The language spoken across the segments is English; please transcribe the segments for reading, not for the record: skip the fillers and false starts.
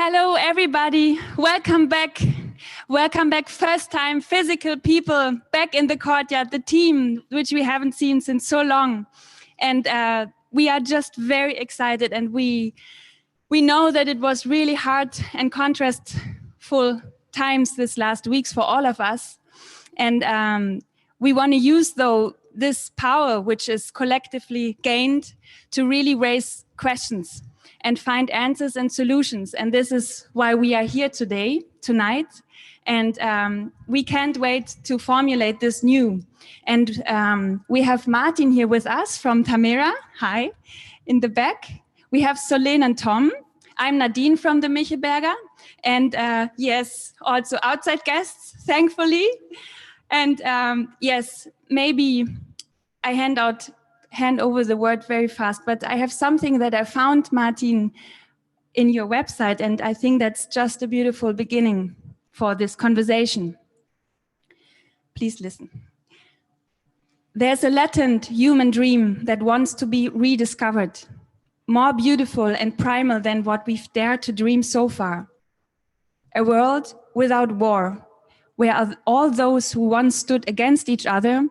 Hello, everybody. Welcome back. Welcome back. First time physical people back in the courtyard, the team, which we haven't seen since so long. And we are just very excited. And we know that it was really hard and contrastful times this last weeks for all of us. And we want to use, though, this power, which is collectively gained, to really raise questions and find answers and solutions. And this is why we are here tonight. And we can't wait to formulate this new. And we have Martin here with us from Tamera. Hi, in the back. We have Solène and Tom. I'm Nadine from the Michelberger. And yes, also outside guests, thankfully. And yes, maybe I hand over the word very fast, but I have something that I found, Martin, in your website, and I think that's just a beautiful beginning for this conversation. Please listen. There's a latent human dream that wants to be rediscovered, more beautiful and primal than what we've dared to dream so far. A world without war, where all those who once stood against each other,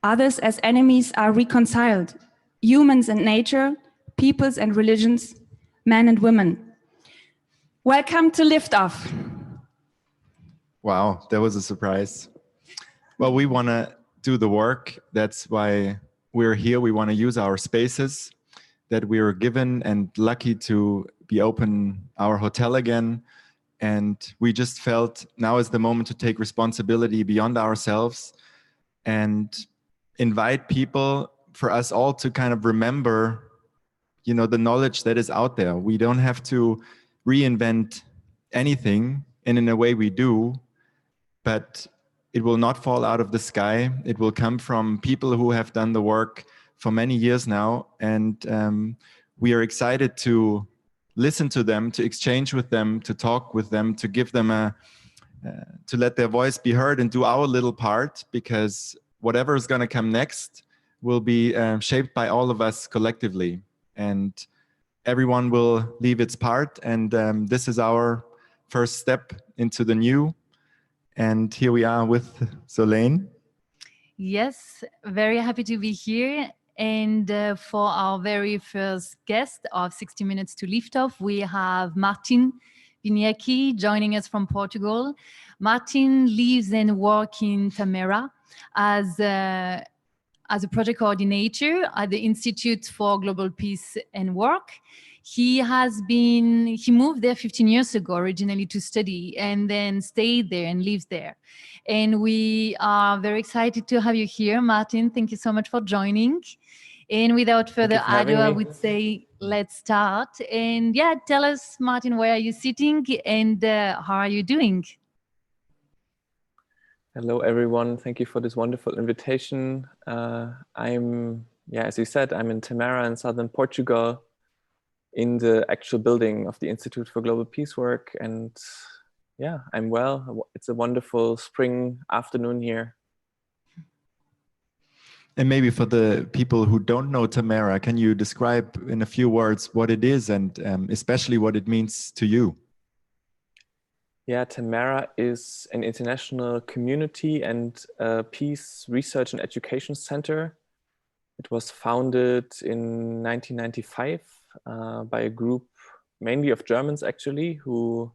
others as enemies, are reconciled. Humans and nature, peoples and religions, men and women. Welcome to Liftoff. Wow, that was a surprise. Well, we want to do the work. That's why we're here. We want to use our spaces that we were given and lucky to be open our hotel again. And we just felt now is the moment to take responsibility beyond ourselves and invite people for us all to kind of remember, the knowledge that is out there. We don't have to reinvent anything, and in a way we do, but it will not fall out of the sky. It will come from people who have done the work for many years now, and we are excited to listen to them, to exchange with them, to talk with them, to give them to let their voice be heard and do our little part, because whatever is going to come next will be shaped by all of us collectively, and everyone will leave its part. And this is our first step into the new. And here we are with Solène. Yes, very happy to be here. And for our very first guest of 60 Minutes to Liftoff, we have Martin Winiecki joining us from Portugal. Martin lives and works in Tamera as a project coordinator at the Institute for Global Peace and Work. He moved there 15 years ago originally to study, and then stayed there and lives there. And we are very excited to have you here, Martin. Thank you so much for joining. And without further ado, I would say let's start. And yeah, tell us, Martin, where are you sitting and how are you doing? Hello, everyone. Thank you for this wonderful invitation. As you said, I'm in Tamera in southern Portugal, in the actual building of the Institute for Global Peace Work. And yeah, I'm well. It's a wonderful spring afternoon here. And maybe for the people who don't know Tamera, can you describe in a few words what it is and especially what it means to you? Yeah, Tamera is an international community and peace research and education center. It was founded in 1995 by a group mainly of Germans, actually, who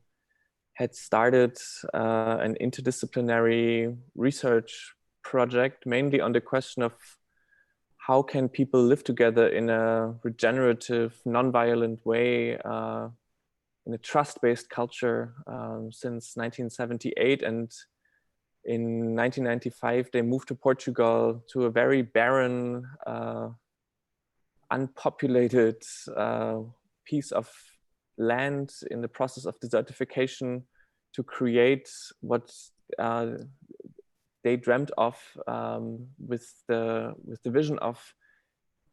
had started an interdisciplinary research project mainly on the question of how can people live together in a regenerative, non-violent way in a trust-based culture since 1978. And in 1995, they moved to Portugal, to a very barren, unpopulated piece of land in the process of desertification, to create what they dreamt of with the vision of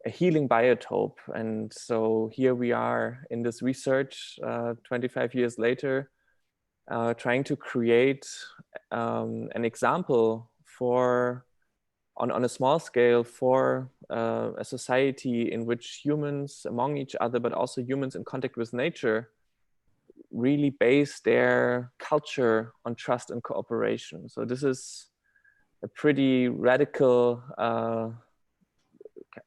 a healing biotope. And so here we are in this research 25 years later, trying to create an example on a small scale for a society in which humans among each other, but also humans in contact with nature, really base their culture on trust and cooperation. So this is a pretty radical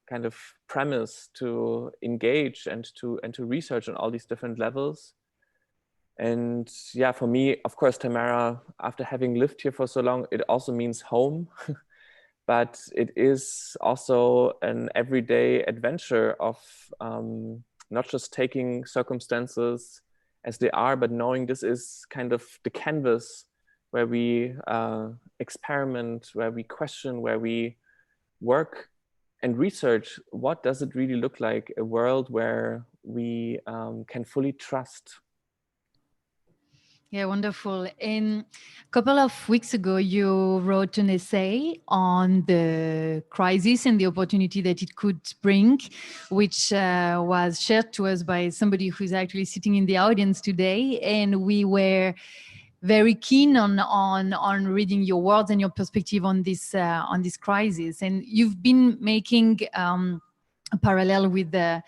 kind of premise to engage and to research on all these different levels. And yeah, for me, of course, Tamera, after having lived here for so long, it also means home. But it is also an everyday adventure of not just taking circumstances as they are, but knowing this is kind of the canvas where we experiment, where we question, where we work and research. What does it really look like, a world where we can fully trust? Yeah, wonderful. And a couple of weeks ago, you wrote an essay on the crisis and the opportunity that it could bring, which was shared to us by somebody who's actually sitting in the audience today. And we were very keen on reading your words and your perspective on this crisis. And you've been making a parallel with the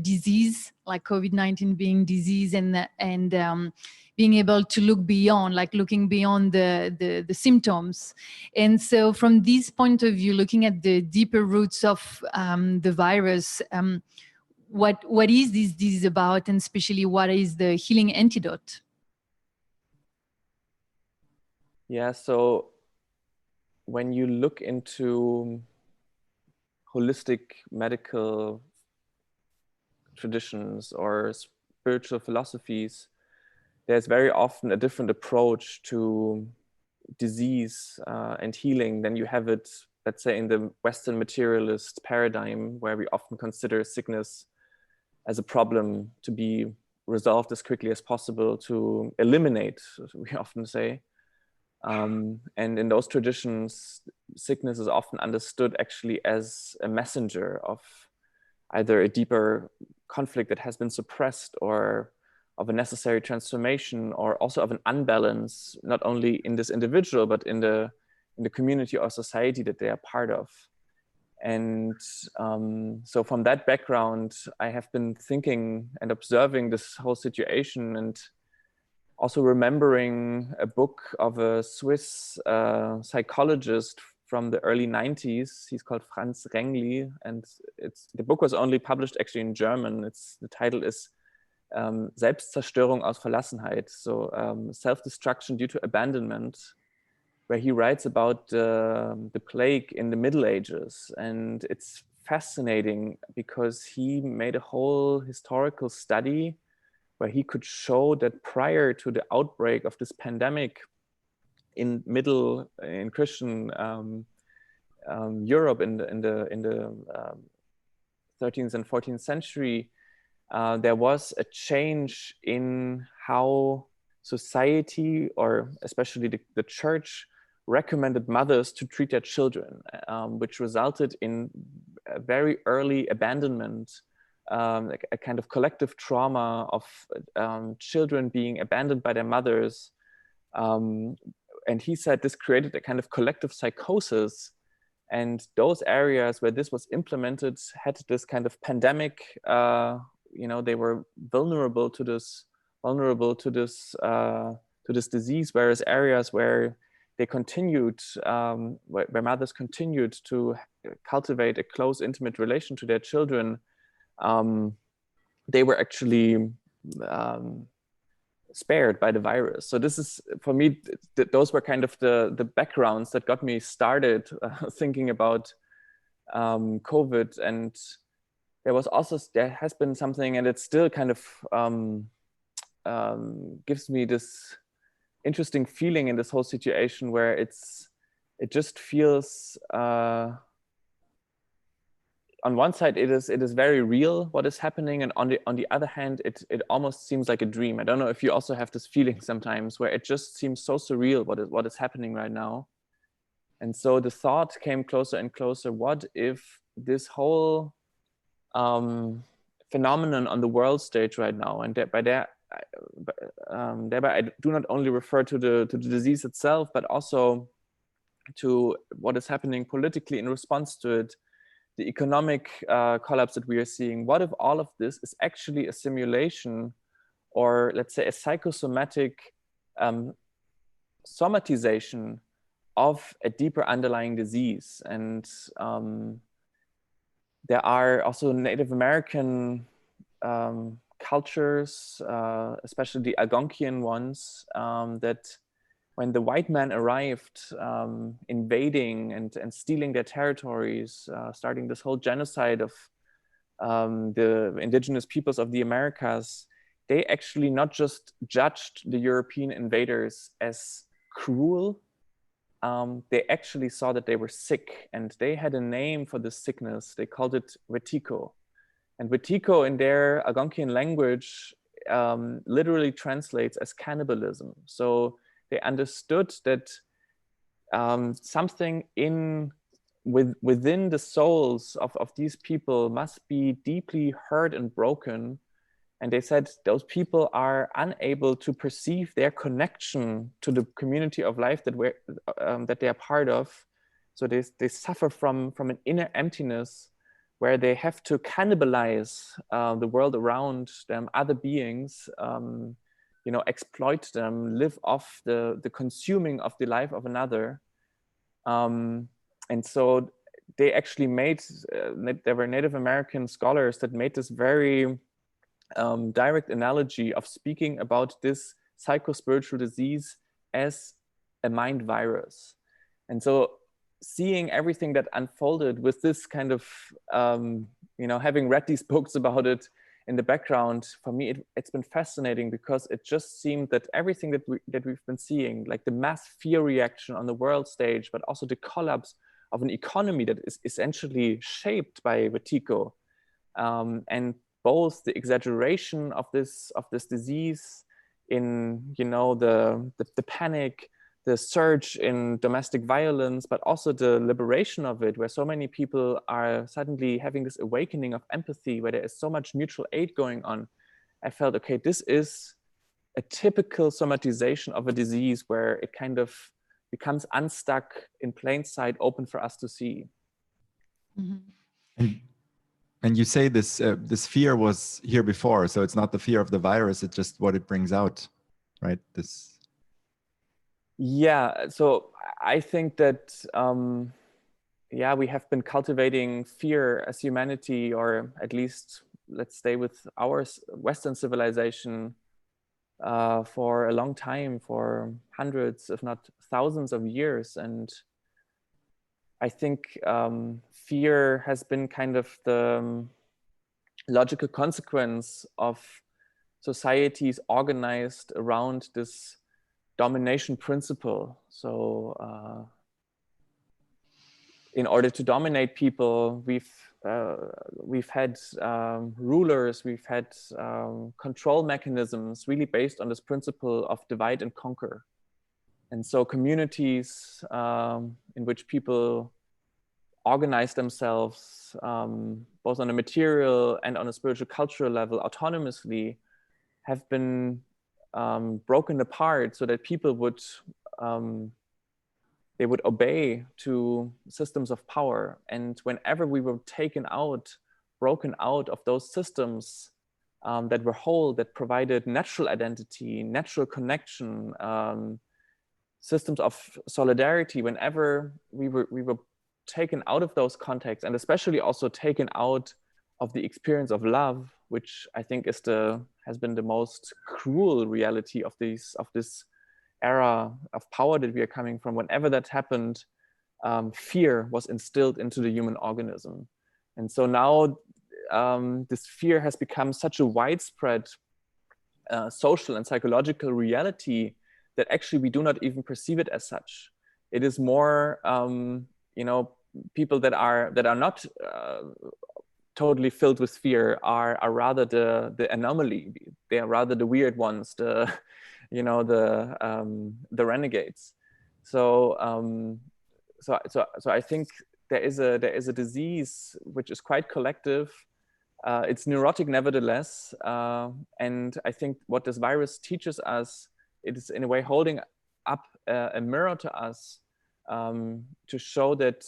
disease, like COVID-19 being disease, and being able to look beyond, like looking beyond the symptoms. And so from this point of view, looking at the deeper roots of the virus, what is this disease about, and especially what is the healing antidote? Yeah, so when you look into holistic medical traditions or spiritual philosophies, there's very often a different approach to disease and healing than you have it, let's say, in the Western materialist paradigm, where we often consider sickness as a problem to be resolved as quickly as possible, to eliminate, we often say. And in those traditions, sickness is often understood actually as a messenger of either a deeper conflict that has been suppressed, or of a necessary transformation, or also of an unbalance, not only in this individual, but in the community or society that they are part of. And so from that background, I have been thinking and observing this whole situation, and also remembering a book of a Swiss psychologist from the early 90s. He's called Franz Rengli, and the book was only published actually in German. The title is Selbstzerstörung aus Verlassenheit, so self-destruction due to abandonment, where he writes about the plague in the Middle Ages. And it's fascinating because he made a whole historical study where he could show that prior to the outbreak of this pandemic in Christian Europe in the 13th and 14th century, there was a change in how society, or especially the church, recommended mothers to treat their children, which resulted in a very early abandonment, like a kind of collective trauma of children being abandoned by their mothers. And he said this created a kind of collective psychosis. And those areas where this was implemented had this kind of pandemic, they were vulnerable to this disease, whereas areas where they continued, where mothers continued to cultivate a close, intimate relation to their children, they were actually spared by the virus. So this is, for me, those were kind of the backgrounds that got me started thinking about COVID. And there has been something, and it still kind of gives me this interesting feeling in this whole situation, where it just feels, on one side it is very real what is happening, and on the other hand it almost seems like a dream. I don't know if you also have this feeling sometimes, where it just seems so surreal what is happening right now. And so the thought came closer and closer: what if this whole phenomenon on the world stage right now, and thereby I do not only refer to the disease itself, but also to what is happening politically in response to it, the economic collapse that we are seeing. What if all of this is actually a simulation or let's say a psychosomatic somatization of a deeper underlying disease. And there are also Native American cultures, especially the Algonquian ones, that when the white man arrived, invading and stealing their territories, starting this whole genocide of the indigenous peoples of the Americas, they actually not just judged the European invaders as cruel, they actually saw that they were sick, and they had a name for this sickness. They called it wetiko. And wetiko in their Algonquian language literally translates as cannibalism. So they understood that something within the souls of these people must be deeply hurt and broken. And they said those people are unable to perceive their connection to the community of life that they are part of. So they suffer from an inner emptiness where they have to cannibalize the world around them, other beings, exploit them, live off the consuming of the life of another. And so they actually made, there were Native American scholars that made this very direct analogy of speaking about this psychospiritual disease as a mind virus. And so seeing everything that unfolded with this kind of, having read these books about it in the background, for me, it's been fascinating, because it just seemed that everything that we've been seeing, like the mass fear reaction on the world stage, but also the collapse of an economy that is essentially shaped by wetiko, and both the exaggeration of this disease in the panic, the surge in domestic violence, but also the liberation of it, where so many people are suddenly having this awakening of empathy, where there is so much mutual aid going on. I felt, okay, this is a typical somatization of a disease where it kind of becomes unstuck in plain sight, open for us to see. Mm-hmm. And you say this fear was here before, so it's not the fear of the virus, it's just what it brings out, right? Yeah, so I think that, we have been cultivating fear as humanity, or at least let's stay with our Western civilization, for a long time, for hundreds, if not thousands of years. And I think fear has been kind of the logical consequence of societies organized around this domination principle. So in order to dominate people, we've had rulers, we've had control mechanisms really based on this principle of divide and conquer. And so communities in which people organize themselves, both on a material and on a spiritual cultural level, autonomously, have been broken apart so that people would obey to systems of power. And whenever we were broken out of those systems that were whole, that provided natural identity, natural connection, systems of solidarity, whenever we were taken out of those contexts, and especially also taken out of the experience of love, which I think has been the most cruel reality of this era of power that we are coming from. Whenever that happened, fear was instilled into the human organism. And so now this fear has become such a widespread social and psychological reality that actually we do not even perceive it as such. It is more, people that are not totally filled with fear are rather the anomaly. They are rather the weird ones, the renegades. So I think there is a disease which is quite collective. It's neurotic nevertheless, and I think what this virus teaches us, it is in a way holding up a mirror to us, to show that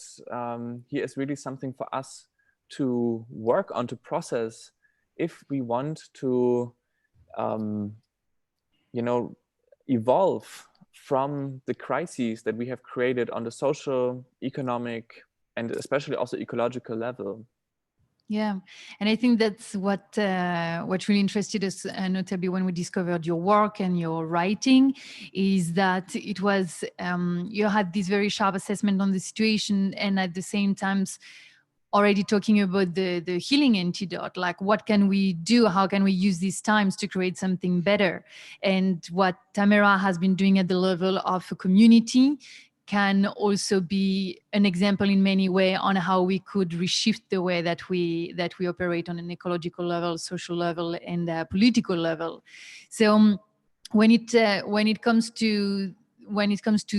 here is really something for us to work on, to process, if we want to you know, evolve from the crises that we have created on the social, economic, and especially also ecological level. Yeah, and I think that's what really interested us, notably when we discovered your work and your writing, is that it was you had this very sharp assessment on the situation, and at the same time already talking about the healing antidote, like what can we do, how can we use these times to create something better. And what Tamera has been doing at the level of a community can also be an example in many ways on how we could reshift the way that we operate on an ecological level, social level, and political level. So when it comes to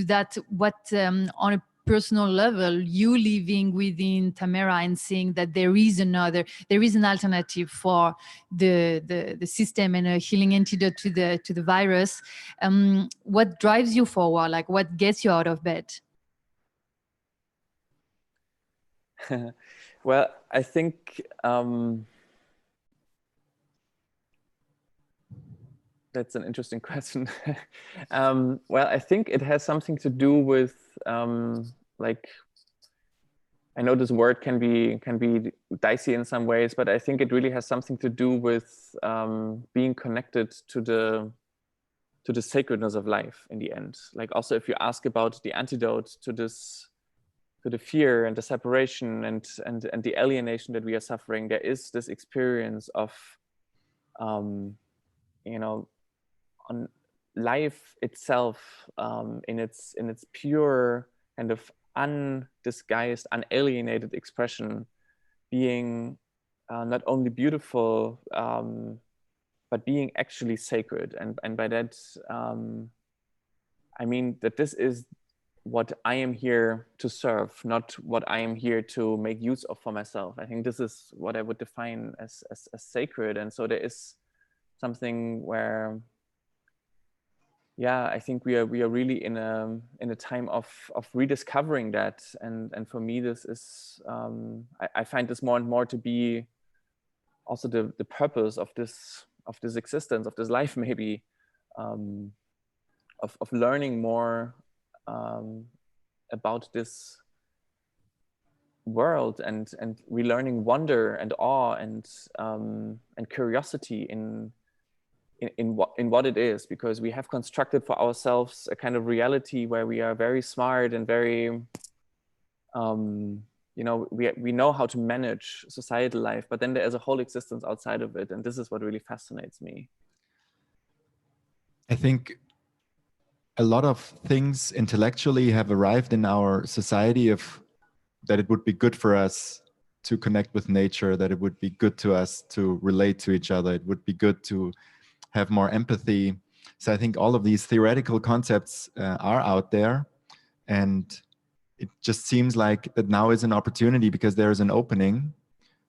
that, what on a personal level, you living within Tamera and seeing that there is an alternative for the system and a healing antidote to the virus. What drives you forward? Like, what gets you out of bed? Well, I think that's an interesting question. Well, I think it has something to do with like, I know this word can be dicey in some ways, but I think it really has something to do with being connected to the sacredness of life in the end. Like, also, if you ask about the antidote to this, to the fear and the separation and the alienation that we are suffering, there is this experience of you know, on life itself, in its pure kind of undisguised, unalienated expression, being not only beautiful, but being actually sacred. And by that, I mean that this is what I am here to serve, not what I am here to make use of for myself. I think this is what I would define as sacred. And so there is something where, yeah, I think we are really in a time of rediscovering that, and for me this is I find this more and more to be also the purpose of this existence, of this life, maybe, of learning more about this world and relearning wonder and awe and curiosity in what it is, because we have constructed for ourselves a kind of reality where we are very smart and very you know, we know how to manage societal life, but then there is a whole existence outside of it, and this is what really fascinates me. I think a lot of things intellectually have arrived in our society of that it would be good for us to connect with nature, that it would be good to us to relate to each other, it would be good to have more empathy. So I think all of these theoretical concepts are out there, and it just seems like that now is an opportunity because there is an opening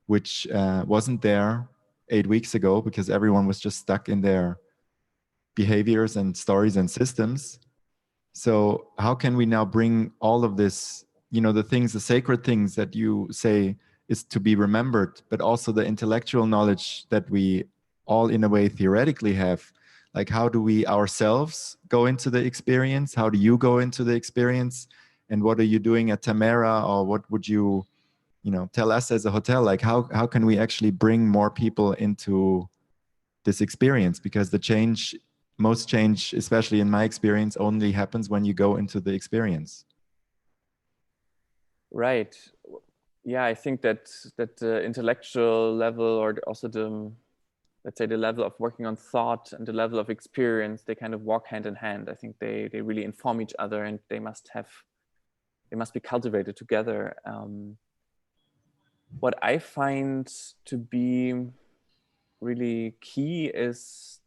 which wasn't there 8 weeks ago because everyone was just stuck in their behaviors and stories and systems. So how can we now bring all of this, you know, the things, the sacred things that you say is to be remembered, but also the intellectual knowledge that we all in a way theoretically have, like how do we ourselves go into the experience? How do you go into the experience? And what are you doing at Tamera, or what would you know, tell us as a hotel? Like how can we actually bring more people into this experience? Because most change, especially in my experience, only happens when you go into the experience. Right. Yeah, I think that the intellectual level, or also the, let's say, the level of working on thought and the level of experience, they kind of walk hand in hand. I think they really inform each other, and they must be cultivated together. What I find to be really key is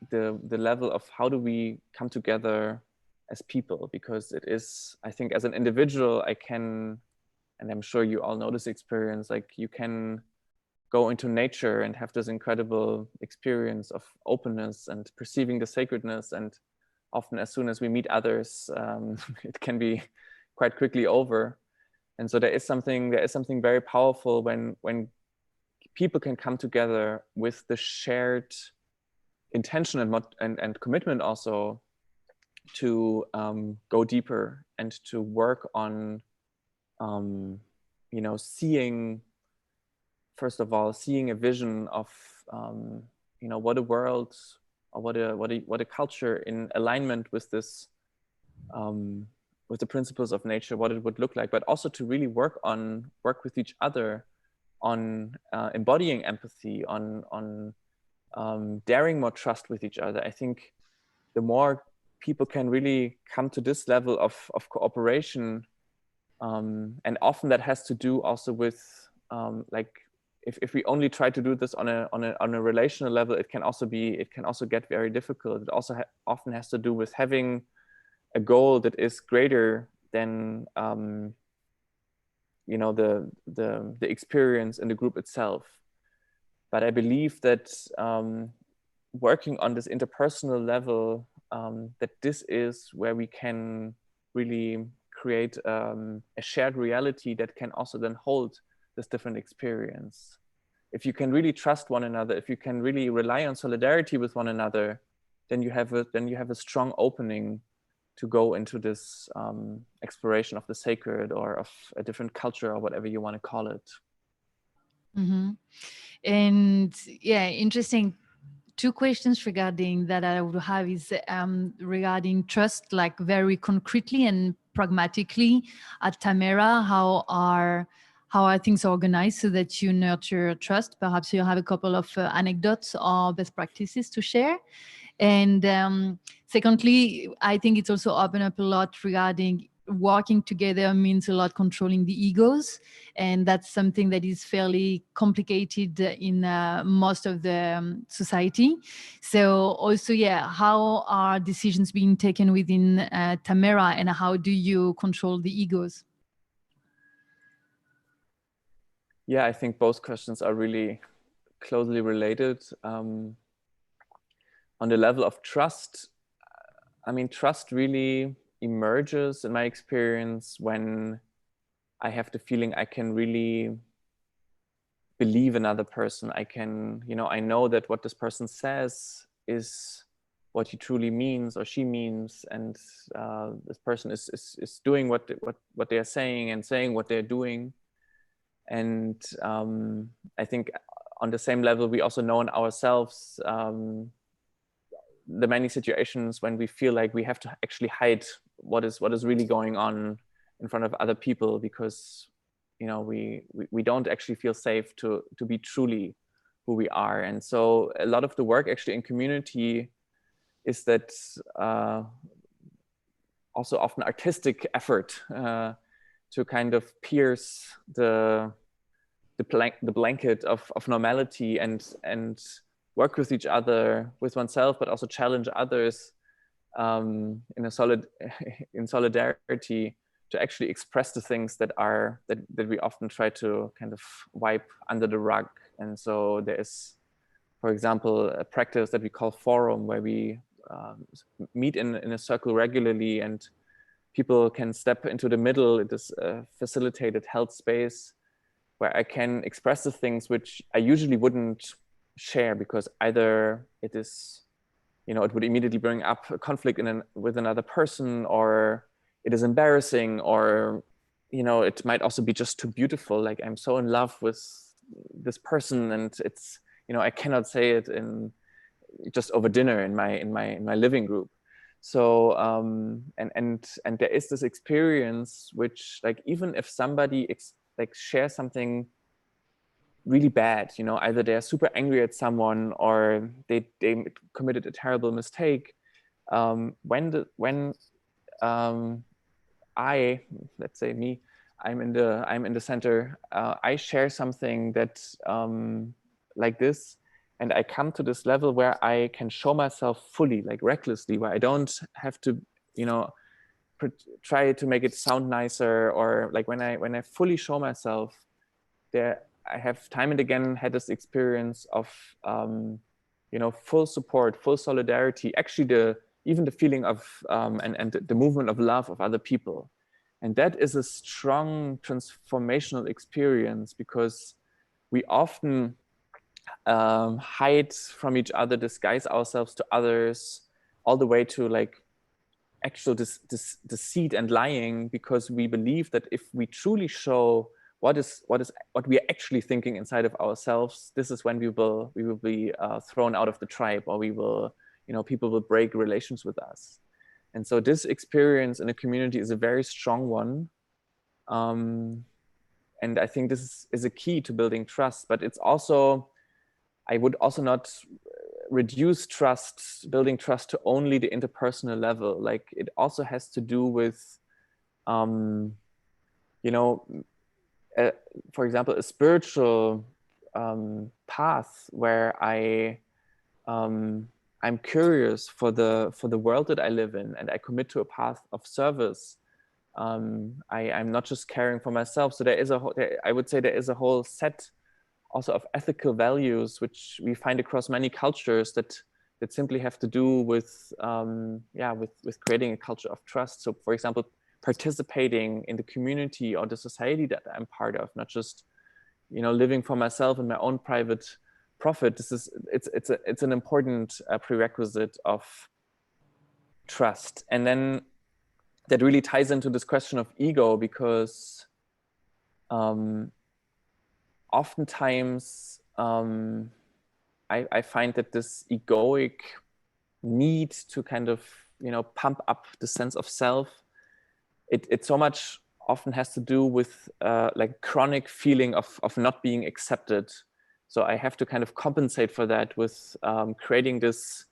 the level of how do we come together as people, because it is, I think, as an individual, I can, and I'm sure you all know this experience, like you can go into nature and have this incredible experience of openness and perceiving the sacredness, and often as soon as we meet others, it can be quite quickly over. And so there is something very powerful when people can come together with the shared intention and commitment also to go deeper and to work on, seeing, first of all, seeing a vision of, what a world or what a culture in alignment with this, with the principles of nature, what it would look like, but also to really work with each other on embodying empathy, on daring more trust with each other. I think the more people can really come to this level of cooperation, and often that has to do also with if we only try to do this on a relational level, it can also get very difficult. It also often has to do with having a goal that is greater than the experience in the group itself. But I believe that working on this interpersonal level, that this is where we can really create a shared reality that can also then hold this different experience. If you can really trust one another, if you can really rely on solidarity with one another, then you have a strong opening to go into this exploration of the sacred or of a different culture or whatever you want to call it. Mm-hmm. And yeah, interesting. Two questions regarding that I would have is regarding trust, like very concretely and pragmatically at Tamera, how are things organized so that you nurture trust? Perhaps you have a couple of anecdotes or best practices to share. And secondly, I think it's also opened up a lot regarding working together means a lot controlling the egos, and that's something that is fairly complicated in most of the society. So also, yeah, how are decisions being taken within Tamera, and how do you control the egos? Yeah, I think both questions are really closely related. On the level of trust, I mean, trust really emerges in my experience when I have the feeling I can really believe another person. I can, I know that what this person says is what he truly means or she means, and this person is doing what they are saying and saying what they're doing. And I think on the same level, we also know in ourselves the many situations when we feel like we have to actually hide what is really going on in front of other people, because we don't actually feel safe to be truly who we are. And so a lot of the work actually in community is that also often artistic effort to kind of pierce the blanket of normality and work with each other, with oneself, but also challenge others in solidarity to actually express the things that we often try to kind of wipe under the rug. And so there is, for example, a practice that we call forum, where we meet in a circle regularly, and people can step into the middle. It is a facilitated held space where I can express the things which I usually wouldn't share, because either it is, it would immediately bring up a conflict with another person, or it is embarrassing, or, it might also be just too beautiful. Like, I'm so in love with this person, and it's, I cannot say it just over dinner in my living group. So and there is this experience which, like, even if somebody shares something really bad, either they're super angry at someone or they committed a terrible mistake, when I, let's say me, I'm in the center, I share something that like this, and I come to this level where I can show myself fully, like recklessly, where I don't have to, try to make it sound nicer, or like when I fully show myself, there I have time and again had this experience of full support, full solidarity, actually even the feeling of and the movement of love of other people. And that is a strong transformational experience, because we often hide from each other, disguise ourselves to others, all the way to like actual deceit and lying, because we believe that if we truly show what we are actually thinking inside of ourselves, this is when we will be thrown out of the tribe, or we will, people will break relations with us. And so this experience in a community is a very strong one. And I think this is a key to building trust, but it's also, I would also not reduce building trust to only the interpersonal level. Like, it also has to do with, for example, a spiritual path where I'm curious for the world that I live in, and I commit to a path of service. I'm not just caring for myself. So I would say there is a whole set also of ethical values which we find across many cultures that simply have to do with creating a culture of trust. So, for example, participating in the community or the society that I'm part of, not just living for myself and my own private profit. It's an important prerequisite of trust. And then that really ties into this question of ego, because oftentimes I find that this egoic need to kind of pump up the sense of self, it so much often has to do with like chronic feeling of not being accepted. So I have to kind of compensate for that with creating this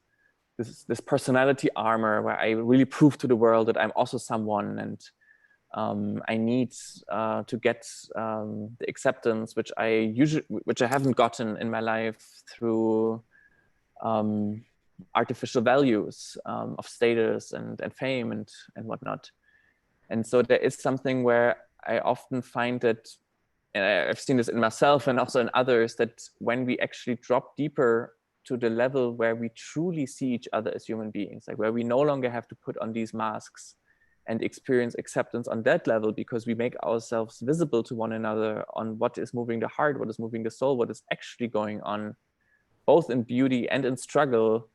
personality armor where I really prove to the world that I'm also someone, and I need to get the acceptance which I haven't gotten in my life through artificial values of status and fame and whatnot. And so there is something where I often find that, and I've seen this in myself and also in others, that when we actually drop deeper to the level where we truly see each other as human beings, like where we no longer have to put on these masks and experience acceptance on that level, because we make ourselves visible to one another on what is moving the heart, what is moving the soul, what is actually going on, both in beauty and in struggle.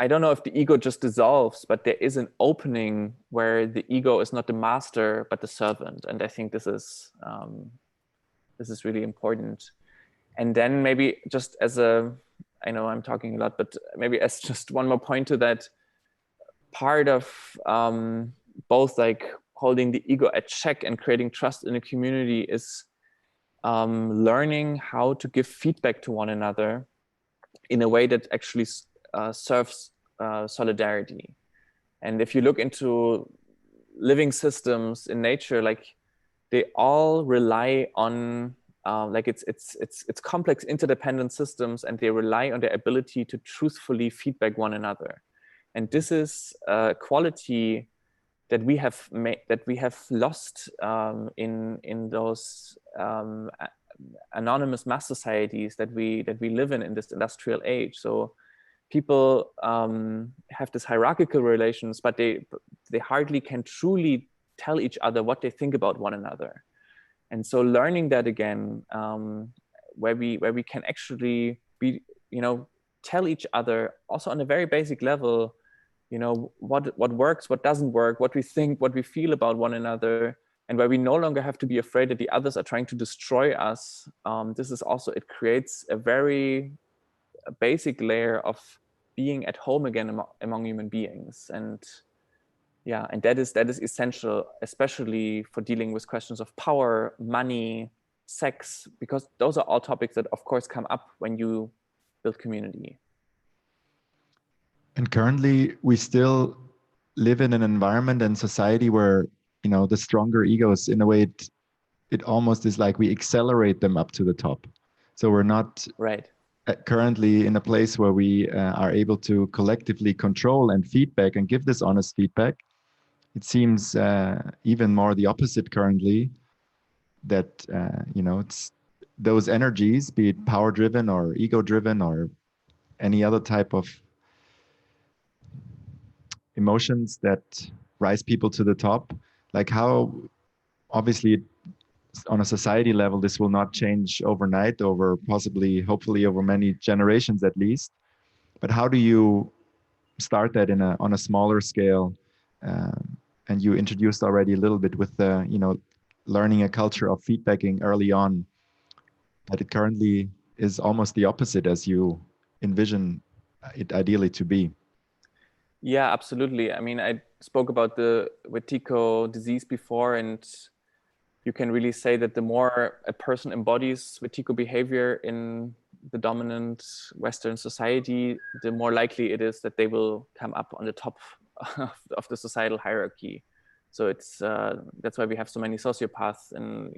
I don't know if the ego just dissolves, but there is an opening where the ego is not the master, but the servant. And I think this is really important. And then maybe just I know I'm talking a lot, but maybe as just one more point to that, part of both like holding the ego at check and creating trust in a community is learning how to give feedback to one another in a way that actually serves solidarity. And if you look into living systems in nature, like they all rely on like it's complex interdependent systems, and they rely on their ability to truthfully feedback one another. And this is a quality that we have lost in those anonymous mass societies that we live in this industrial age. So people have this hierarchical relations, but they hardly can truly tell each other what they think about one another. And so learning that again, where we can actually be, tell each other also on a very basic level, what works, what doesn't work, what we think, what we feel about one another, and where we no longer have to be afraid that the others are trying to destroy us. This is also, it creates a very basic layer of being at home again among human beings. And yeah, and that is essential, especially for dealing with questions of power, money, sex, because those are all topics that of course come up when you build community. And currently we still live in an environment and society where, the stronger egos, in a way, it almost is like we accelerate them up to the top. So we're not currently in a place where we are able to collectively control and feedback and give this honest feedback. It seems even more the opposite currently, that, it's those energies, be it power driven or ego driven or any other type of emotions that rise people to the top, like how obviously on a society level, this will not change overnight, over possibly, hopefully over many generations at least. But how do you start that on a smaller scale? And you introduced already a little bit with the, learning a culture of feedbacking early on, but it currently is almost the opposite as you envision it ideally to be. Yeah, absolutely. I mean, I spoke about the vertigo disease before, and you can really say that the more a person embodies vertigo behavior in the dominant Western society, the more likely it is that they will come up on the top of the societal hierarchy. So it's that's why we have so many sociopaths and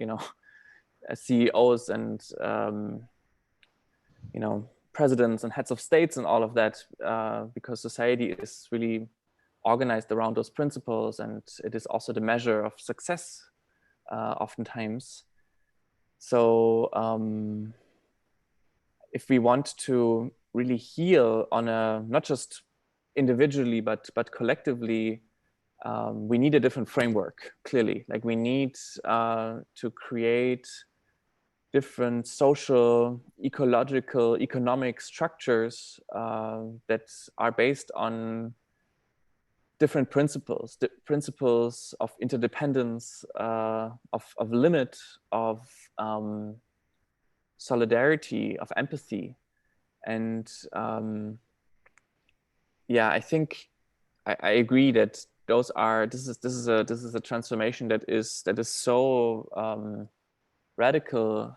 CEOs and presidents and heads of states and all of that, because society is really organized around those principles, and it is also the measure of success oftentimes. So if we want to really heal on a, not just individually, but collectively, we need a different framework, clearly. Like we need to create different social, ecological, economic structures that are based on different principles, principles of interdependence, of limit, of solidarity, of empathy. And yeah, I think I agree that this is a transformation that is so radical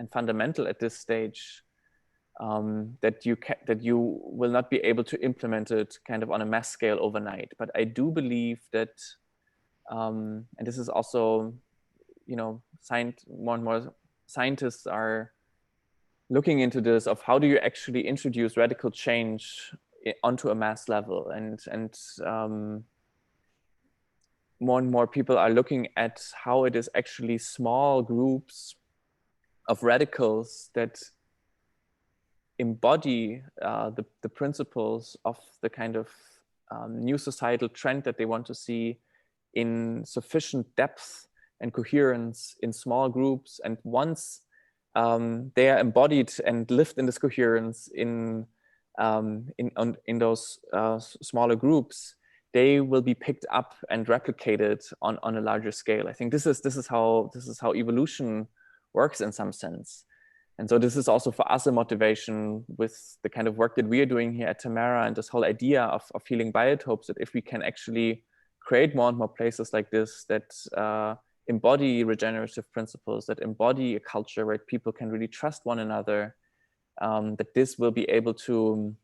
and fundamental at this stage, that you will not be able to implement it kind of on a mass scale overnight. But I do believe that, and this is also, more and more scientists are looking into this, of how do you actually introduce radical change onto a mass level, and more and more people are looking at how it is actually small groups of radicals that embody the principles of the kind of new societal trend that they want to see in sufficient depth and coherence in small groups. And once they are embodied and lived in this coherence in those smaller groups, they will be picked up and replicated on a larger scale. I think this is how evolution works in some sense. And so this is also for us a motivation with the kind of work that we are doing here at Tamera, and this whole idea of healing biotopes, that if we can actually create more and more places like this that embody regenerative principles, that embody a culture where people can really trust one another, that this will be able to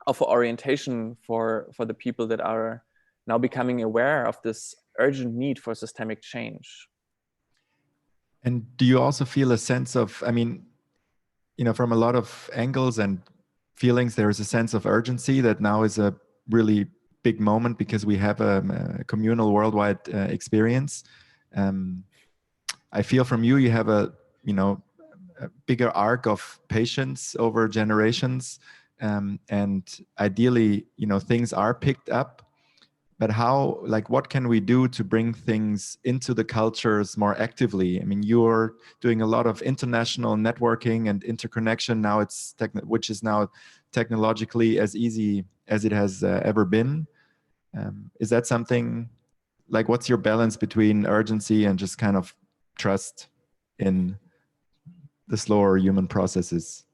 offer orientation for the people that are now becoming aware of this urgent need for systemic change. And do you also feel a sense of, I mean, from a lot of angles and feelings, there is a sense of urgency that now is a really big moment because we have a communal worldwide experience. I feel from you have a bigger arc of patience over generations, and ideally, things are picked up. But how, what can we do to bring things into the cultures more actively? I mean, you're doing a lot of international networking and interconnection now, which is now technologically as easy as it has ever been. Is that something, what's your balance between urgency and just kind of trust in the slower human processes?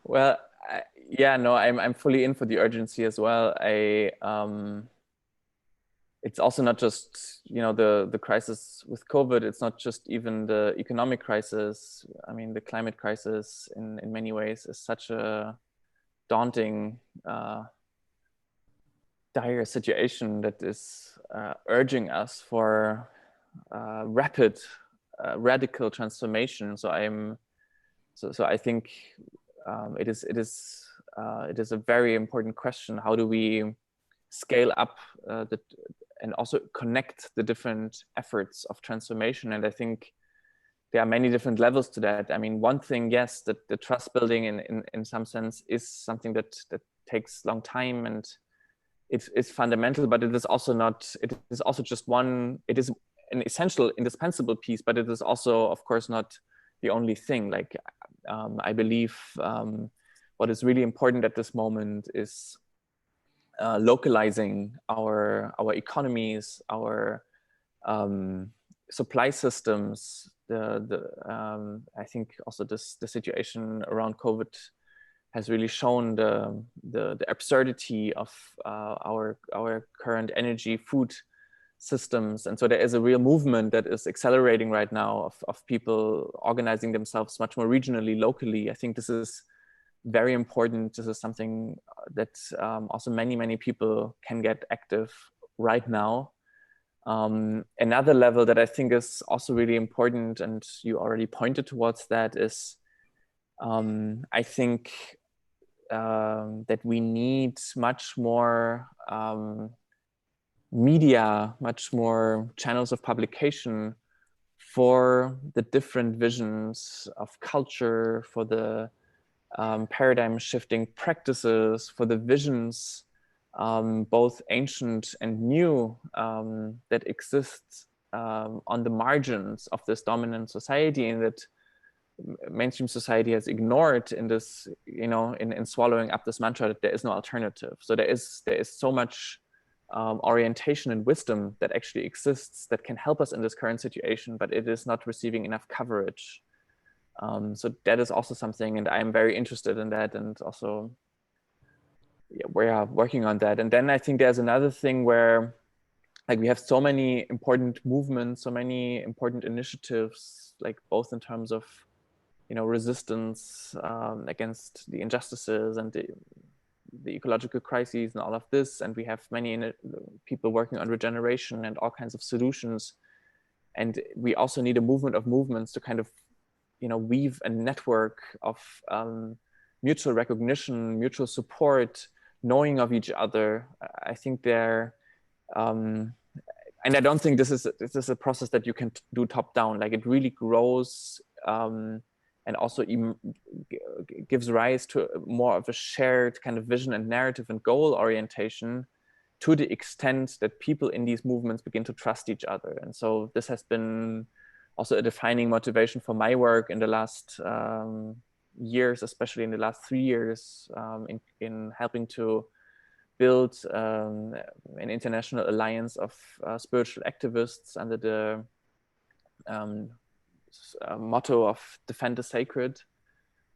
Well, I'm fully in for the urgency as well. It's also not just the crisis with COVID. It's not just even the economic crisis. I mean, the climate crisis in many ways is such a daunting, dire situation that is urging us for rapid, radical transformation. So I think it is a very important question. How do we scale up and also connect the different efforts of transformation? And I think there are many different levels to that. I mean, one thing, yes, that the trust building in some sense is something that takes long time, and it's fundamental, but it is also not, it is also just one, it is an essential, indispensable piece, but it is also, of course, not the only thing. Like, I believe what is really important at this moment is localizing our economies, our supply systems. I think also the situation around COVID has really shown the absurdity of our current energy, food systems. And so there is a real movement that is accelerating right now of people organizing themselves much more regionally, locally. I think this is very important. This is something that also many people can get active right now. Another level that I think is also really important, and you already pointed towards that, is I think that we need much more media, much more channels of publication for the different visions of culture, for the paradigm shifting practices, for the visions, both ancient and new, that exist on the margins of this dominant society, and that mainstream society has ignored in this, in swallowing up this mantra that there is no alternative. So there is so much orientation and wisdom that actually exists that can help us in this current situation, but it is not receiving enough coverage. So that is also something, and I'm very interested in that, and also we are working on that. And then I think there's another thing where, like, we have so many important movements, so many important initiatives, like both in terms of resistance against the injustices and the ecological crises and all of this, and we have many people working on regeneration and all kinds of solutions, and we also need a movement of movements to kind of weave a network of mutual recognition, mutual support, knowing of each other. I think there, and I don't think this is a process that you can do top down. Like, it really grows and also gives rise to more of a shared kind of vision and narrative and goal orientation, to the extent that people in these movements begin to trust each other. And so this has been also a defining motivation for my work in the last years, especially in the last 3 years, in helping to build an international alliance of spiritual activists under the motto of defend the sacred.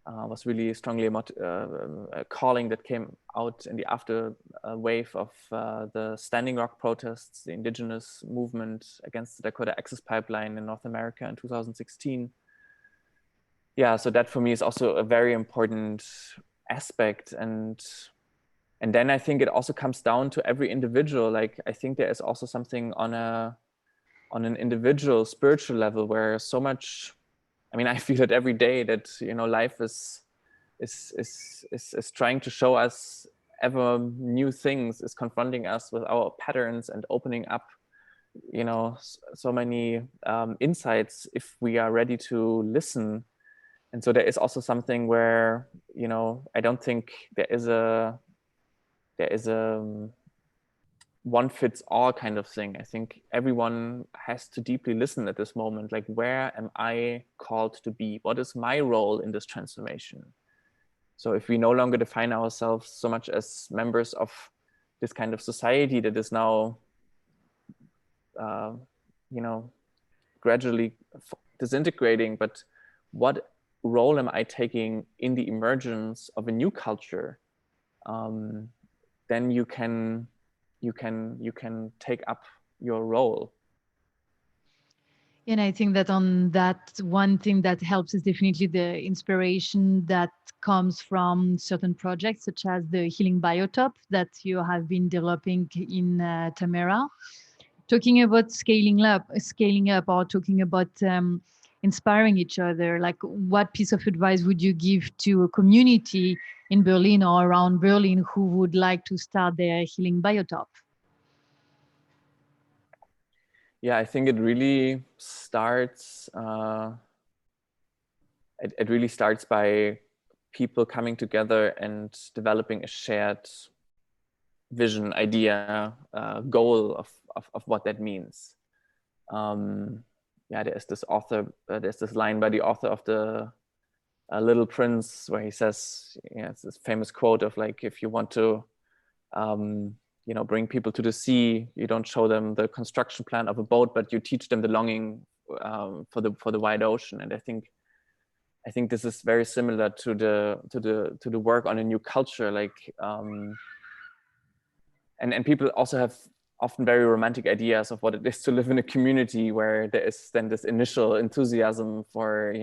Was really strongly a calling that came out in the after wave of the Standing Rock protests, the indigenous movement against the Dakota Access Pipeline in North America in 2016. Yeah, so that for me is also a very important aspect. And then I think it also comes down to every individual. Like, I think there is also something on an individual spiritual level where so much, I mean, I feel it every day that life is trying to show us ever new things, is confronting us with our patterns and opening up, so many insights if we are ready to listen. And so there is also something where I don't think there is a one fits all kind of thing. I think everyone has to deeply listen at this moment. Like, where am I called to be? What is my role in this transformation? So if we no longer define ourselves so much as members of this kind of society that is now, gradually disintegrating, but what role am I taking in the emergence of a new culture? Then you can take up your role. And I think that on that, one thing that helps is definitely the inspiration that comes from certain projects, such as the healing biotop that you have been developing in Tamera. Talking about scaling up, or talking about inspiring each other, like, what piece of advice would you give to a community in Berlin or around Berlin who would like to start their healing biotop? Yeah, I think it really starts. It really starts by people coming together and developing a shared vision, idea, goal of what that means. Yeah, there's this author, there's this line by the author of the Little Prince where he says, it's this famous quote of like, if you want to, bring people to the sea, you don't show them the construction plan of a boat, but you teach them the longing for the wide ocean. And I think this is very similar to the work on a new culture. Like, and people also have often very romantic ideas of what it is to live in a community where there is then this initial enthusiasm for,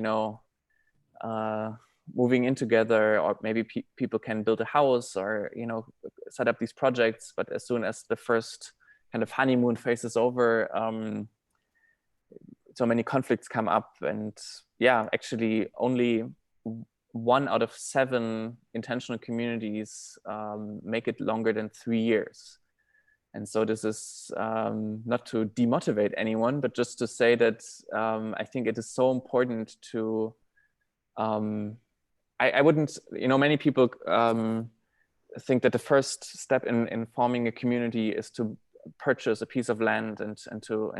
moving in together, or maybe people can build a house or, set up these projects. But as soon as the first kind of honeymoon phase is over, so many conflicts come up. And yeah, actually only 1 out of 7 intentional communities make it longer than 3 years. And so this is not to demotivate anyone, but just to say that I think it is so important to, I wouldn't, many people think that the first step in forming a community is to purchase a piece of land and to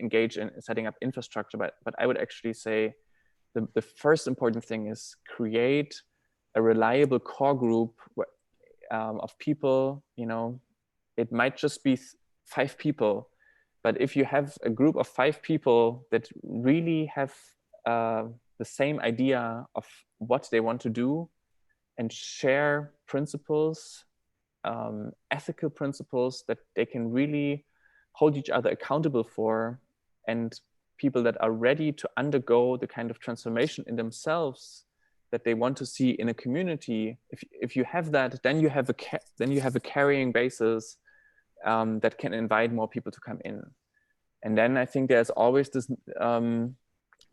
engage in setting up infrastructure. But I would actually say the first important thing is create a reliable core group of people. It might just be 5 people, but if you have a group of 5 people that really have the same idea of what they want to do and share principles, ethical principles that they can really hold each other accountable for, and people that are ready to undergo the kind of transformation in themselves that they want to see in a community. If you have that, then you have a carrying basis that can invite more people to come in. And then I think there's always this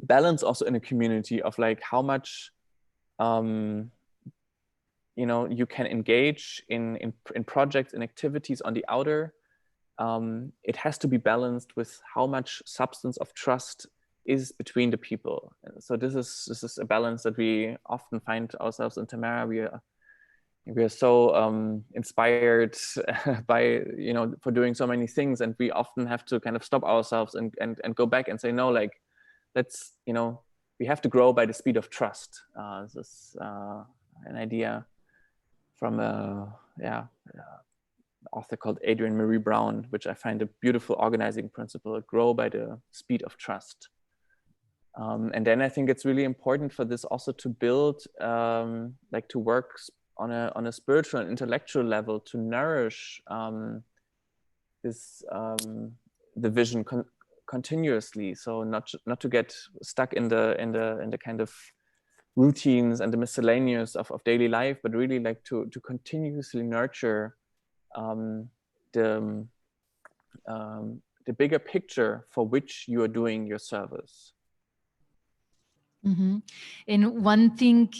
balance also in a community of like how much you can engage in projects and activities on the outer. It has to be balanced with how much substance of trust is between the people. And so this is a balance that we often find ourselves in Tamera. We are so inspired by, for doing so many things, and we often have to kind of stop ourselves and go back and say, no, like, let's, we have to grow by the speed of trust. This is an idea from an author called Adrienne Marie Brown, which I find a beautiful organizing principle: grow by the speed of trust. And then I think it's really important for this also to build, to work on a spiritual and intellectual level to nourish this the vision continuously. So not to get stuck in the kind of routines and the miscellaneous of daily life, but really like to continuously nurture the bigger picture for which you are doing your service. Mm-hmm. And one thing,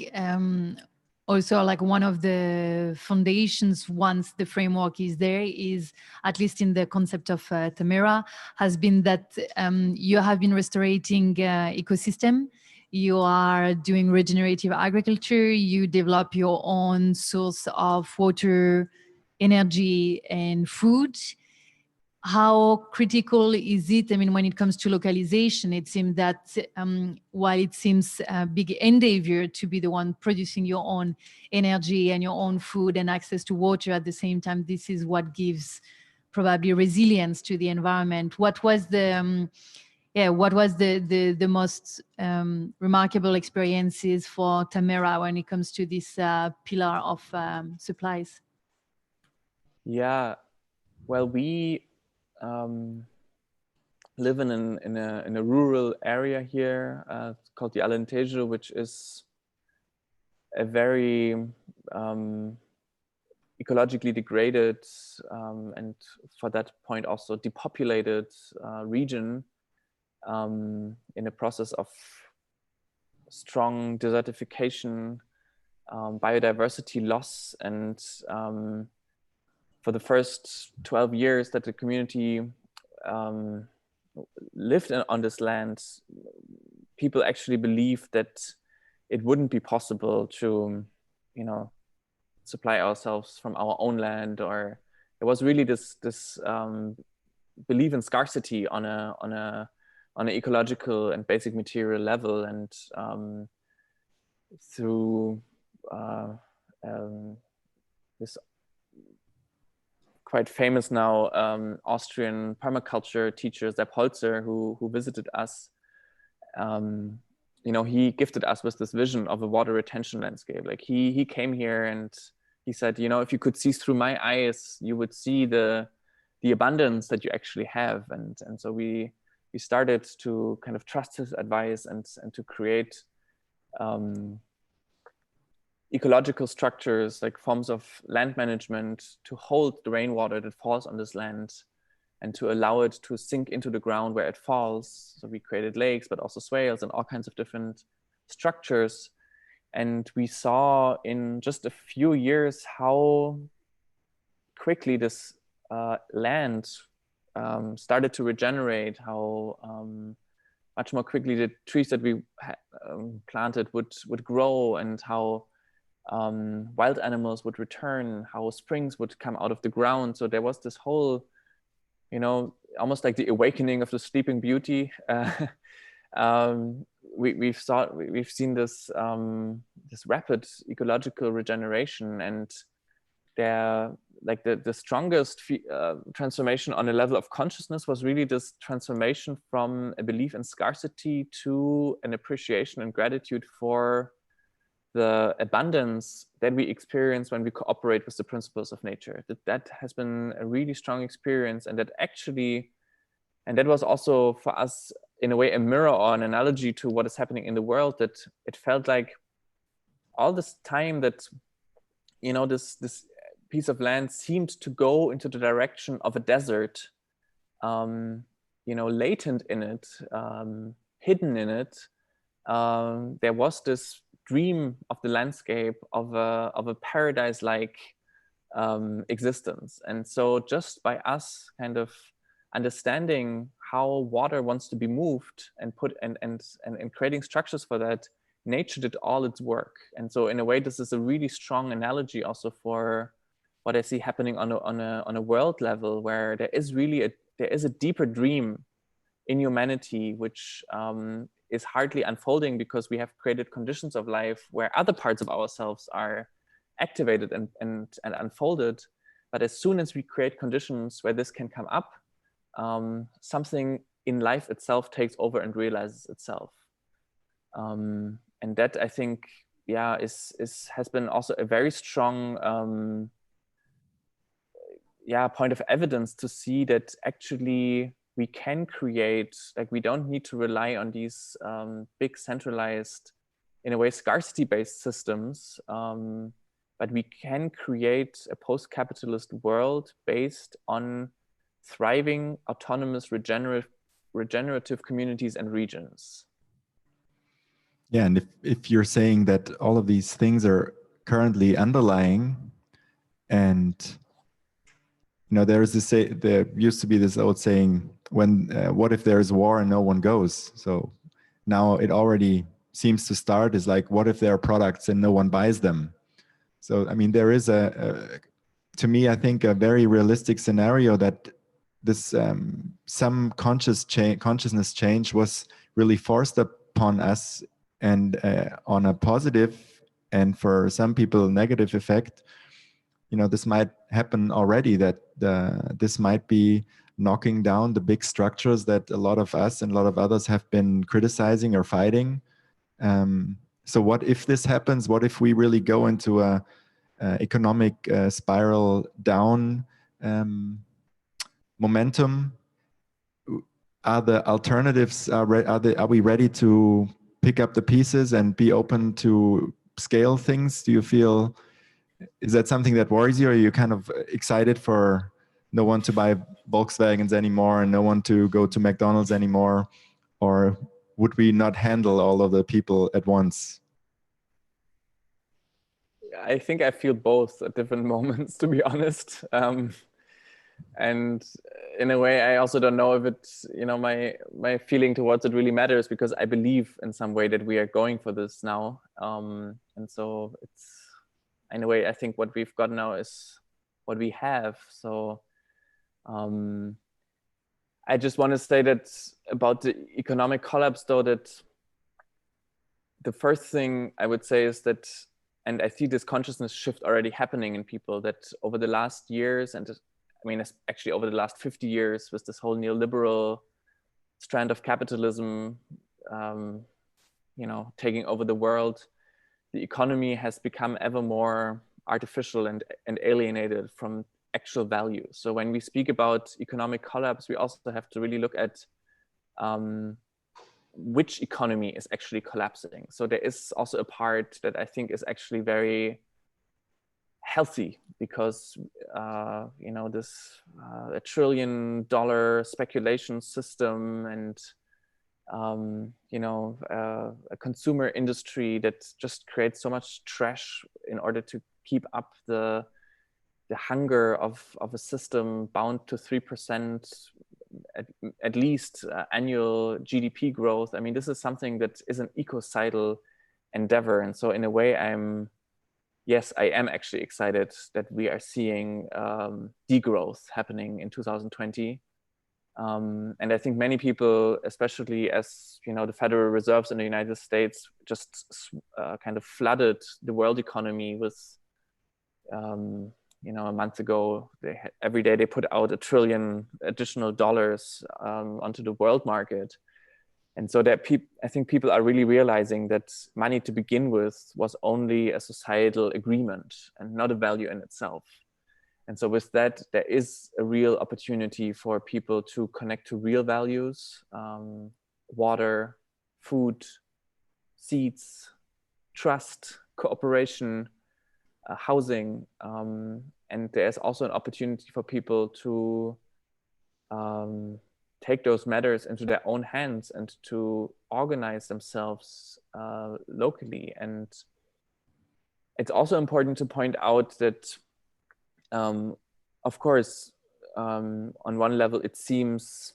also like one of the foundations once the framework is there is, at least in the concept of Tamera, has been that you have been restoring ecosystem. You are doing regenerative agriculture. You develop your own source of water, energy, and food. How critical is it? I mean, when it comes to localization, it seems that while it seems a big endeavor to be the one producing your own energy and your own food and access to water at the same time, this is what gives probably resilience to the environment. What was the most remarkable experiences for Tamera when it comes to this pillar of supplies? Yeah, well, we live in a rural area here called the Alentejo, which is a very ecologically degraded and for that point also depopulated region, in a process of strong desertification, biodiversity loss, and for the first 12 years that the community lived on this land, people actually believed that it wouldn't be possible to, supply ourselves from our own land, or there was really this believe in scarcity on an ecological and basic material level, and through this quite famous now Austrian permaculture teacher Sepp Holzer, who visited us. He gifted us with this vision of a water retention landscape. Like he came here and he said, if you could see through my eyes, you would see the abundance that you actually have. And so we started to kind of trust his advice and to create ecological structures, like forms of land management, to hold the rainwater that falls on this land and to allow it to sink into the ground where it falls. So we created lakes, but also swales and all kinds of different structures. And we saw in just a few years how quickly this land started to regenerate, how much more quickly the trees that we planted would grow, and how wild animals would return, how springs would come out of the ground. So there was this whole, almost like the awakening of the Sleeping Beauty. We've seen this this rapid ecological regeneration, and the strongest transformation on a level of consciousness was really this transformation from a belief in scarcity to an appreciation and gratitude for the abundance that we experience when we cooperate with the principles of nature. That has been a really strong experience, and that was also for us in a way a mirror or an analogy to what is happening in the world. That it felt like all this time that this piece of land seemed to go into the direction of a desert, latent in it, hidden in it. There was this dream of the landscape of a paradise-like existence. And so just by us kind of understanding how water wants to be moved and creating structures for that, nature did all its work. And so in a way, this is a really strong analogy also for what I see happening on a world level, where there is a deeper dream in humanity, which is hardly unfolding because we have created conditions of life where other parts of ourselves are activated and unfolded. But as soon as we create conditions where this can come up, something in life itself takes over and realizes itself. And that, I think, has been also a very strong point of evidence to see that actually we can create, like, we don't need to rely on these big centralized, in a way, scarcity-based systems, but we can create a post-capitalist world based on thriving, autonomous, regenerative communities and regions. Yeah, and if you're saying that all of these things are currently underlying, and there used to be this old saying, when what if there's war and no one goes? So now it already seems to start is like, what if there are products and no one buys them? So I mean, there is to me, I think, a very realistic scenario that this some consciousness change was really forced upon us, and on a positive and for some people negative effect. This might happen already, that this might be knocking down the big structures that a lot of us and a lot of others have been criticizing or fighting. So what if this happens? What if we really go into a economic spiral down momentum? Are the alternatives, are we ready to pick up the pieces and be open to scale things? Do you feel, is that something that worries you? Or are you kind of excited for no one to buy Volkswagens anymore and no one to go to McDonald's anymore? Or would we not handle all of the people at once? I think I feel both at different moments, to be honest. And in a way, I also don't know if it's, my feeling towards it really matters, because I believe in some way that we are going for this now. And so it's, in a way, I think what we've got now is what we have. So I just want to say that about the economic collapse, though, that the first thing I would say is that, and I see this consciousness shift already happening in people, that over the last years, and I mean, actually over the last 50 years, with this whole neoliberal strand of capitalism, you know, taking over the world, the economy has become ever more artificial and alienated from actual value. So when we speak about economic collapse, we also have to really look at which economy is actually collapsing. So there is also a part that I think is actually very healthy, because you know, this $1 trillion speculation system, and you know, a consumer industry that just creates so much trash in order to keep up the hunger of a system bound to 3% at least annual GDP growth. I mean, this is something that is an ecocidal endeavor. And so in a way, I am actually excited that we are seeing degrowth happening in 2020. And I think many people, especially as, you know, the Federal Reserves in the United States just kind of flooded the world economy with, you know, a month ago, every day they put out $1 trillion additional dollars onto the world market. And so that I think people are really realizing that money to begin with was only a societal agreement and not a value in itself. And so with that, there is a real opportunity for people to connect to real values: water, food, seeds, trust, cooperation, housing. And there's also an opportunity for people to take those matters into their own hands and to organize themselves locally. And it's also important to point out that, of course, on one level, it seems,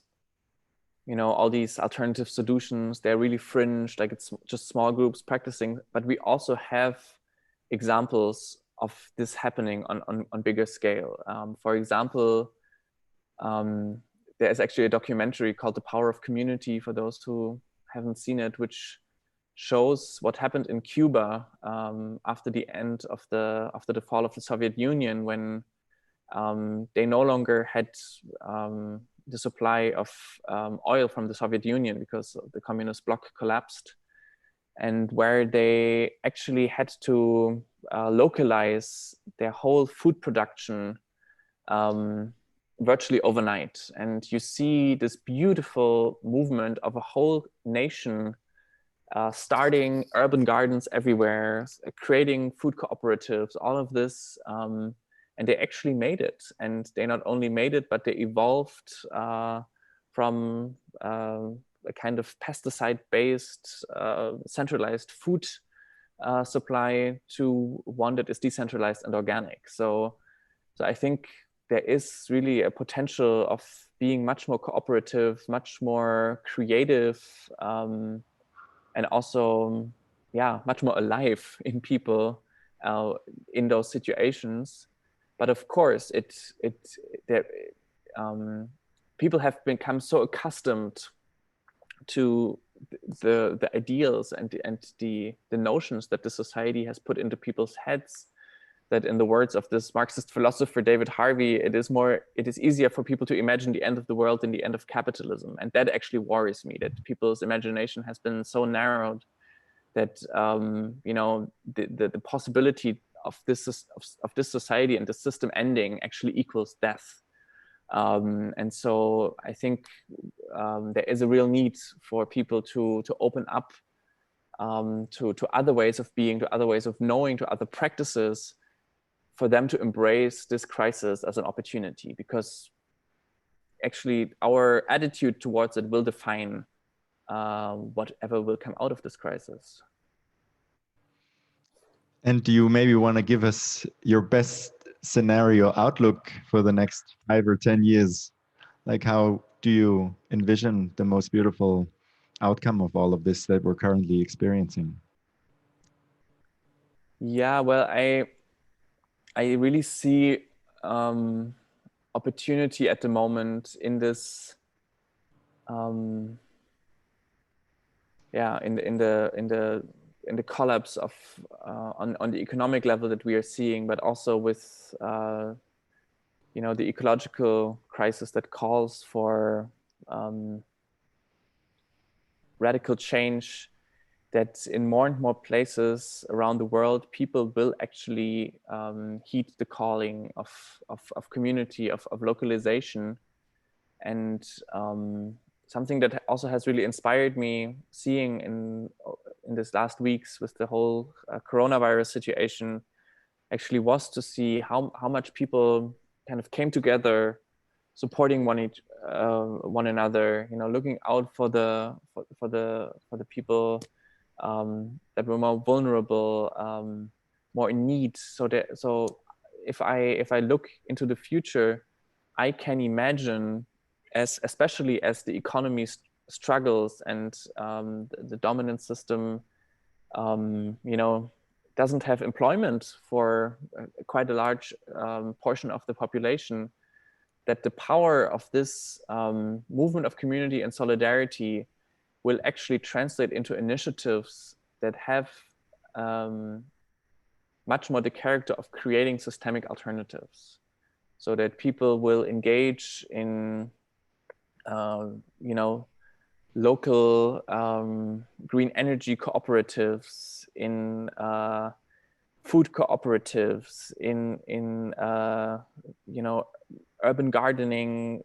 you know, all these alternative solutions, they're really fringe, like it's just small groups practicing, but we also have examples of this happening on bigger scale. For example, there is actually a documentary called The Power of Community, for those who haven't seen it, which shows what happened in Cuba after the fall of the Soviet Union, when they no longer had the supply of oil from the Soviet Union because the communist bloc collapsed, and where they actually had to localize their whole food production virtually overnight. And you see this beautiful movement of a whole nation starting urban gardens everywhere, creating food cooperatives, all of this. And they actually made it. And they not only made it, but they evolved from a kind of pesticide-based centralized food supply to one that is decentralized and organic. So I think there is really a potential of being much more cooperative, much more creative, and also, yeah, much more alive in people in those situations. But of course, people have become so accustomed to the ideals and the notions that the society has put into people's heads, that, in the words of this Marxist philosopher David Harvey, it is easier for people to imagine the end of the world than the end of capitalism. And that actually worries me, that people's imagination has been so narrowed that you know, the possibility of this society and the system ending actually equals death. And so I think there is a real need for people to open up to other ways of being, to other ways of knowing, to other practices, for them to embrace this crisis as an opportunity, because actually our attitude towards it will define whatever will come out of this crisis. And do you maybe want to give us your best scenario outlook for the next 5 or 10 years? Like, how do you envision the most beautiful outcome of all of this that we're currently experiencing? Yeah, well, I really see opportunity at the moment in this yeah, in the collapse of on the economic level that we are seeing, but also with you know, the ecological crisis that calls for radical change, that in more and more places around the world, people will actually heed the calling of community, of localization. And something that also has really inspired me, seeing in this last weeks with the whole coronavirus situation, actually was to see how much people kind of came together, supporting one another, you know, looking out for the people that were more vulnerable, more in need. So if I look into the future, I can imagine, especially as the economy struggles and the dominant system, you know, doesn't have employment for quite a large portion of the population, that the power of this movement of community and solidarity will actually translate into initiatives that have much more the character of creating systemic alternatives, so that people will engage in, you know, local green energy cooperatives, in food cooperatives, in you know, urban gardening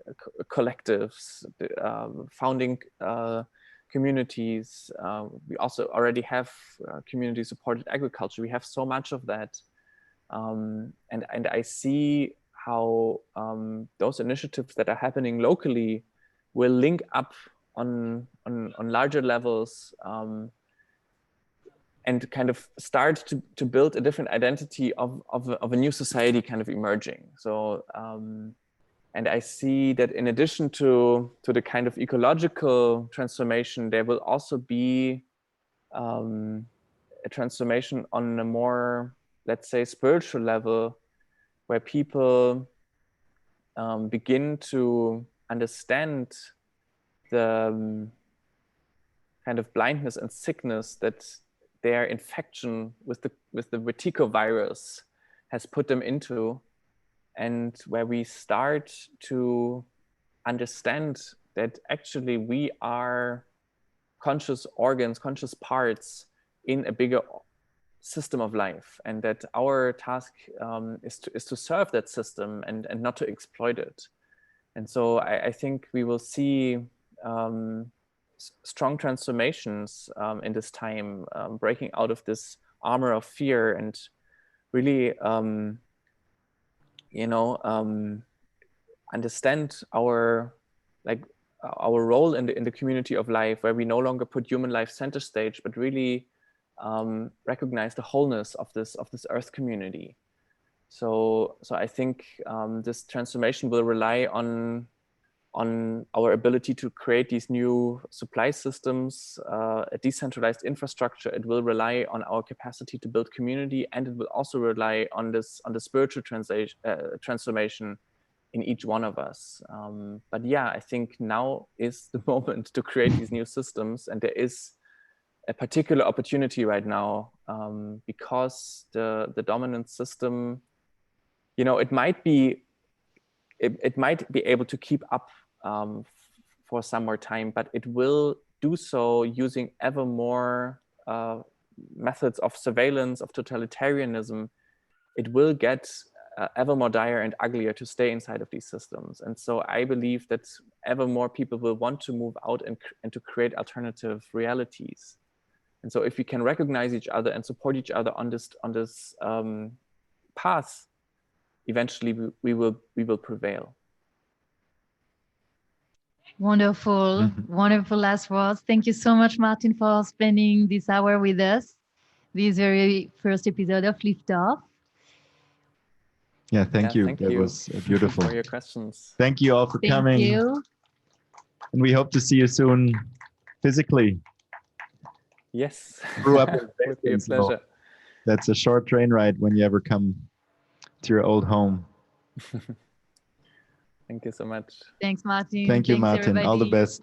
collectives, founding communities. We also already have community supported agriculture. We have so much of that, and I see how those initiatives that are happening locally will link up on larger levels, and kind of start to build a different identity of a new society kind of emerging. So and I see that in addition to the kind of ecological transformation, there will also be a transformation on a more, let's say, spiritual level, where people begin to understand the kind of blindness and sickness that their infection with the Vertigo-virus has put them into, and where we start to understand that actually we are conscious organs, conscious parts in a bigger system of life, and that our task is to serve that system and not to exploit it. And so I think we will see strong transformations in this time, breaking out of this armor of fear, and really, you know, understand our role in the community of life, where we no longer put human life center stage, but really recognize the wholeness of this earth community. So I think this transformation will rely on our ability to create these new supply systems, a decentralized infrastructure. It will rely on our capacity to build community, and it will also rely on the spiritual transformation in each one of us. But yeah, I think now is the moment to create these new systems, and there is a particular opportunity right now, because the dominant system, you know, it might be able to keep up for some more time, but it will do so using ever more methods of surveillance, of totalitarianism. It will get ever more dire and uglier to stay inside of these systems. And so I believe that ever more people will want to move out and to create alternative realities. And so if we can recognize each other and support each other on this path, eventually we will prevail. Wonderful, wonderful last words. Thank you so much, Martin, for spending this hour with us, this very first episode of Lift Off. Yeah, thank you. That was beautiful. For your questions. Thank you all for coming. Thank you. And we hope to see you soon physically. Yes. Grew up in it would be a pleasure. That's a short train ride when you ever come to your old home. Thank you so much. Thanks, Martin. Thank you, Thanks, Martin. All the everybody. best.